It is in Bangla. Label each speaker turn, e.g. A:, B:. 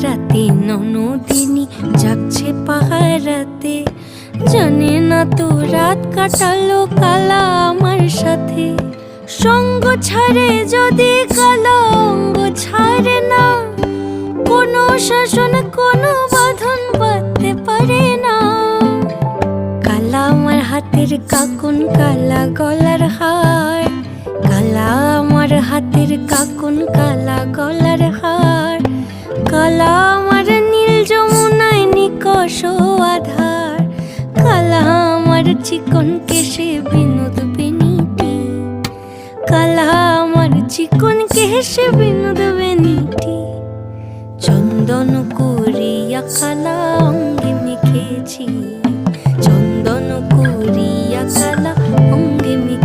A: রাতে ননদিনী জাগছে পাহারাতে, জানে না তো রাত কাটালো কালা আমার সাথে। সঙ্গ ছাড়ে যদি কালা অঙ্গ ছাড়ে না, কোনো শাসন কোনো বাঁধন বাঁধতে পারে না। কালা আমার হাতের কাকুন কালা গলার হার, কালা আমার হাতের কাকুন কালা গলার হার, কালা আমার নীল যমুনায় নিকষ আধার, কালা আমার চিকন কেশে বিনোদ বেনিটি, কালা আমার চিকন কেশে বিনোদ বেনিটি। চন্দন করিয়া কালা অঙ্গে মেখেছি, চন্দন করিয়া কালা অঙ্গে মেখেছি।